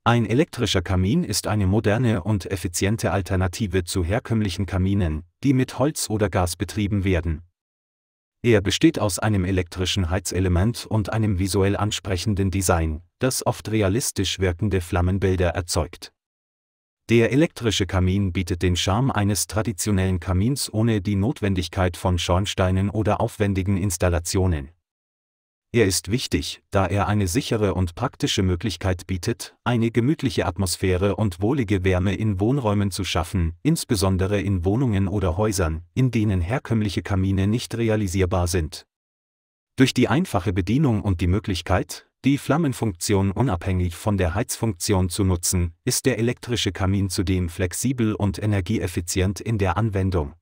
Ein elektrischer Kamin ist eine moderne und effiziente Alternative zu herkömmlichen Kaminen, die mit Holz oder Gas betrieben werden. Er besteht aus einem elektrischen Heizelement und einem visuell ansprechenden Design, das oft realistisch wirkende Flammenbilder erzeugt. Der elektrische Kamin bietet den Charme eines traditionellen Kamins ohne die Notwendigkeit von Schornsteinen oder aufwendigen Installationen. Er ist wichtig, da er eine sichere und praktische Möglichkeit bietet, eine gemütliche Atmosphäre und wohlige Wärme in Wohnräumen zu schaffen, insbesondere in Wohnungen oder Häusern, in denen herkömmliche Kamine nicht realisierbar sind. Durch die einfache Bedienung und die Möglichkeit, die Flammenfunktion unabhängig von der Heizfunktion zu nutzen, ist der elektrische Kamin zudem flexibel und energieeffizient in der Anwendung.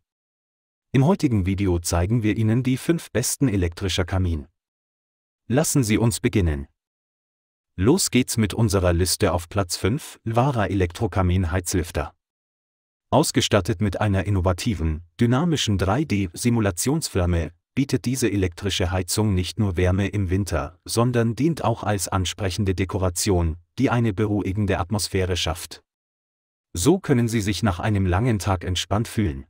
Im heutigen Video zeigen wir Ihnen die 5 besten elektrischer Kamin. Lassen Sie uns beginnen. Los geht's mit unserer Liste auf Platz 5, Lvara Elektrokamin Heizlüfter. Ausgestattet mit einer innovativen, dynamischen 3D-Simulationsflamme, bietet diese elektrische Heizung nicht nur Wärme im Winter, sondern dient auch als ansprechende Dekoration, die eine beruhigende Atmosphäre schafft. So können Sie sich nach einem langen Tag entspannt fühlen.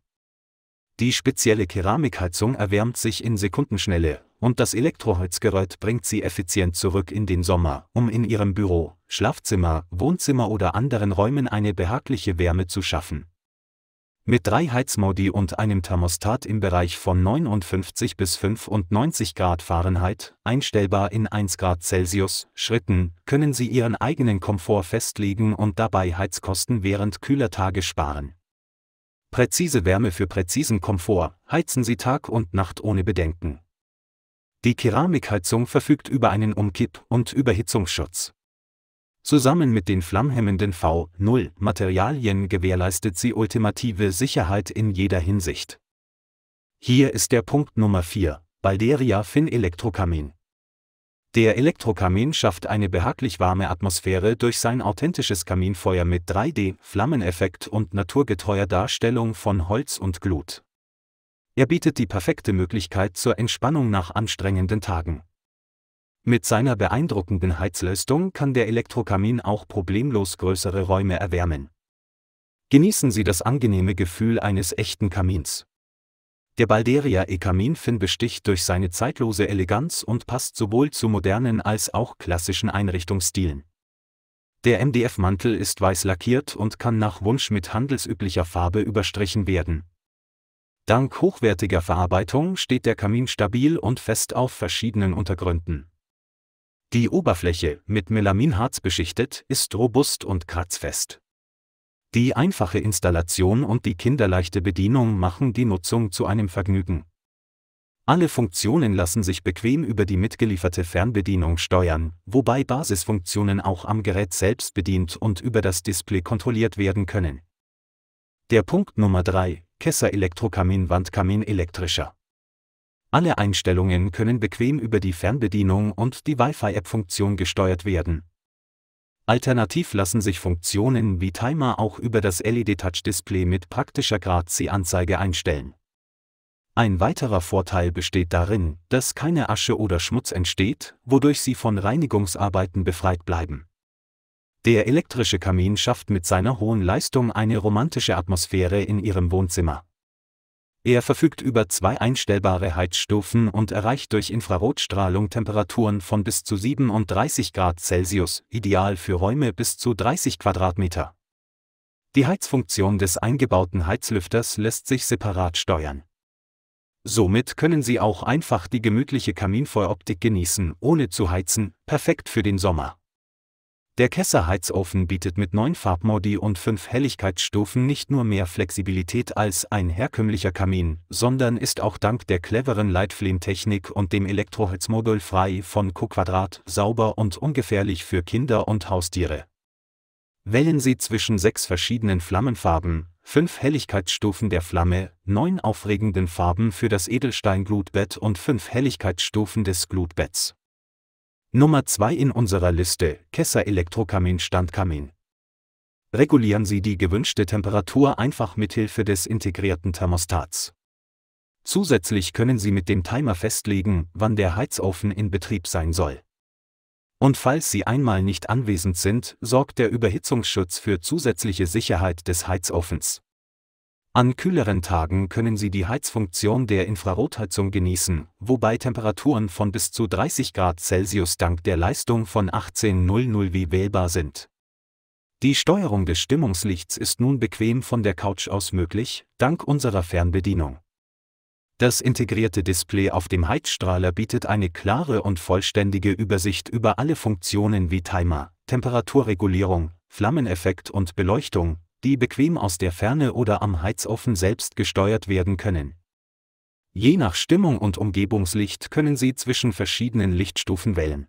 Die spezielle Keramikheizung erwärmt sich in Sekundenschnelle, und das Elektroheizgerät bringt Sie effizient zurück in den Sommer, um in Ihrem Büro, Schlafzimmer, Wohnzimmer oder anderen Räumen eine behagliche Wärme zu schaffen. Mit 3 Heizmodi und einem Thermostat im Bereich von 59 bis 95 Grad Fahrenheit, einstellbar in 1 Grad Celsius, Schritten, können Sie Ihren eigenen Komfort festlegen und dabei Heizkosten während kühler Tage sparen. Präzise Wärme für präzisen Komfort, heizen Sie Tag und Nacht ohne Bedenken. Die Keramikheizung verfügt über einen Umkipp- und Überhitzungsschutz. Zusammen mit den flammhemmenden V0-Materialien gewährleistet sie ultimative Sicherheit in jeder Hinsicht. Hier ist der Punkt Nummer 4, Balderia Fin Elektrokamin. Der Elektrokamin schafft eine behaglich warme Atmosphäre durch sein authentisches Kaminfeuer mit 3D-Flammeneffekt und naturgetreuer Darstellung von Holz und Glut. Er bietet die perfekte Möglichkeit zur Entspannung nach anstrengenden Tagen. Mit seiner beeindruckenden Heizleistung kann der Elektrokamin auch problemlos größere Räume erwärmen. Genießen Sie das angenehme Gefühl eines echten Kamins. Der Balderia E-Kamin Fin besticht durch seine zeitlose Eleganz und passt sowohl zu modernen als auch klassischen Einrichtungsstilen. Der MDF-Mantel ist weiß lackiert und kann nach Wunsch mit handelsüblicher Farbe überstrichen werden. Dank hochwertiger Verarbeitung steht der Kamin stabil und fest auf verschiedenen Untergründen. Die Oberfläche, mit Melaminharz beschichtet, ist robust und kratzfest. Die einfache Installation und die kinderleichte Bedienung machen die Nutzung zu einem Vergnügen. Alle Funktionen lassen sich bequem über die mitgelieferte Fernbedienung steuern, wobei Basisfunktionen auch am Gerät selbst bedient und über das Display kontrolliert werden können. Der Punkt Nummer 3, Kessa Elektrokamin Wandkamin elektrischer. Alle Einstellungen können bequem über die Fernbedienung und die Wi-Fi-App-Funktion gesteuert werden. Alternativ lassen sich Funktionen wie Timer auch über das LED-Touch-Display mit praktischer Grad-C-Anzeige einstellen. Ein weiterer Vorteil besteht darin, dass keine Asche oder Schmutz entsteht, wodurch Sie von Reinigungsarbeiten befreit bleiben. Der elektrische Kamin schafft mit seiner hohen Leistung eine romantische Atmosphäre in Ihrem Wohnzimmer. Er verfügt über 2 einstellbare Heizstufen und erreicht durch Infrarotstrahlung Temperaturen von bis zu 37 Grad Celsius, ideal für Räume bis zu 30 Quadratmeter. Die Heizfunktion des eingebauten Heizlüfters lässt sich separat steuern. Somit können Sie auch einfach die gemütliche Kaminfeueroptik genießen, ohne zu heizen, perfekt für den Sommer. Der Kessa Heizofen bietet mit 9 Farbmodi und 5 Helligkeitsstufen nicht nur mehr Flexibilität als ein herkömmlicher Kamin, sondern ist auch dank der cleveren Leitflamme-Technik und dem Elektroheizmodul frei von Co-Quadrat, sauber und ungefährlich für Kinder und Haustiere. Wählen Sie zwischen 6 verschiedenen Flammenfarben, 5 Helligkeitsstufen der Flamme, 9 aufregenden Farben für das Edelstein-Glutbett und 5 Helligkeitsstufen des Glutbetts. Nummer 2 in unserer Liste, Kessa Elektrokamin Standkamin. Regulieren Sie die gewünschte Temperatur einfach mithilfe des integrierten Thermostats. Zusätzlich können Sie mit dem Timer festlegen, wann der Heizofen in Betrieb sein soll. Und falls Sie einmal nicht anwesend sind, sorgt der Überhitzungsschutz für zusätzliche Sicherheit des Heizofens. An kühleren Tagen können Sie die Heizfunktion der Infrarotheizung genießen, wobei Temperaturen von bis zu 30 Grad Celsius dank der Leistung von 1800 W wählbar sind. Die Steuerung des Stimmungslichts ist nun bequem von der Couch aus möglich, dank unserer Fernbedienung. Das integrierte Display auf dem Heizstrahler bietet eine klare und vollständige Übersicht über alle Funktionen wie Timer, Temperaturregulierung, Flammeneffekt und Beleuchtung, die bequem aus der Ferne oder am Heizofen selbst gesteuert werden können. Je nach Stimmung und Umgebungslicht können Sie zwischen verschiedenen Lichtstufen wählen.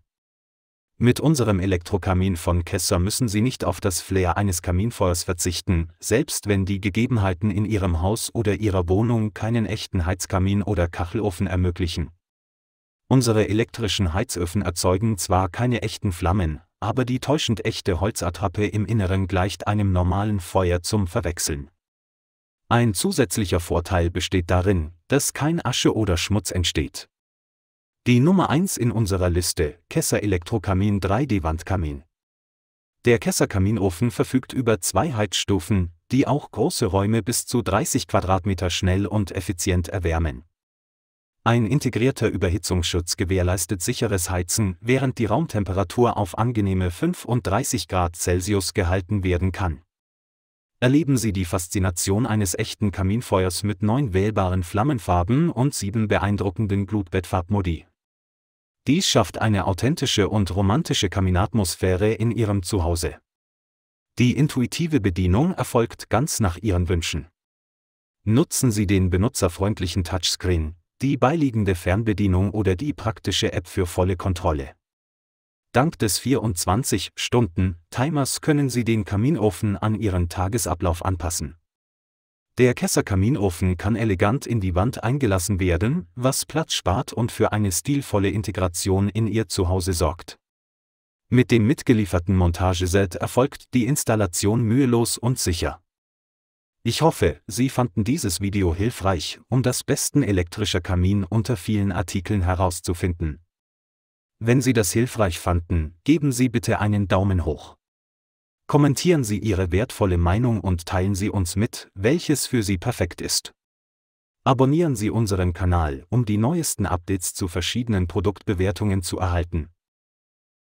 Mit unserem Elektrokamin von Kesser müssen Sie nicht auf das Flair eines Kaminfeuers verzichten, selbst wenn die Gegebenheiten in Ihrem Haus oder Ihrer Wohnung keinen echten Heizkamin oder Kachelofen ermöglichen. Unsere elektrischen Heizöfen erzeugen zwar keine echten Flammen, aber die täuschend echte Holzattrappe im Inneren gleicht einem normalen Feuer zum Verwechseln. Ein zusätzlicher Vorteil besteht darin, dass kein Asche oder Schmutz entsteht. Die Nummer 1 in unserer Liste, Kesser Elektrokamin 3D-Wandkamin. Der Kesser Kaminofen verfügt über 2 Heizstufen, die auch große Räume bis zu 30 Quadratmeter schnell und effizient erwärmen. Ein integrierter Überhitzungsschutz gewährleistet sicheres Heizen, während die Raumtemperatur auf angenehme 35 Grad Celsius gehalten werden kann. Erleben Sie die Faszination eines echten Kaminfeuers mit 9 wählbaren Flammenfarben und 7 beeindruckenden Glutbettfarbmodi. Dies schafft eine authentische und romantische Kaminatmosphäre in Ihrem Zuhause. Die intuitive Bedienung erfolgt ganz nach Ihren Wünschen. Nutzen Sie den benutzerfreundlichen Touchscreen, die beiliegende Fernbedienung oder die praktische App für volle Kontrolle. Dank des 24-Stunden-Timers können Sie den Kaminofen an Ihren Tagesablauf anpassen. Der Kesser Kaminofen kann elegant in die Wand eingelassen werden, was Platz spart und für eine stilvolle Integration in Ihr Zuhause sorgt. Mit dem mitgelieferten Montageset erfolgt die Installation mühelos und sicher. Ich hoffe, Sie fanden dieses Video hilfreich, um das Besten elektrischer Kamin unter vielen Artikeln herauszufinden. Wenn Sie das hilfreich fanden, geben Sie bitte einen Daumen hoch. Kommentieren Sie Ihre wertvolle Meinung und teilen Sie uns mit, welches für Sie perfekt ist. Abonnieren Sie unseren Kanal, um die neuesten Updates zu verschiedenen Produktbewertungen zu erhalten.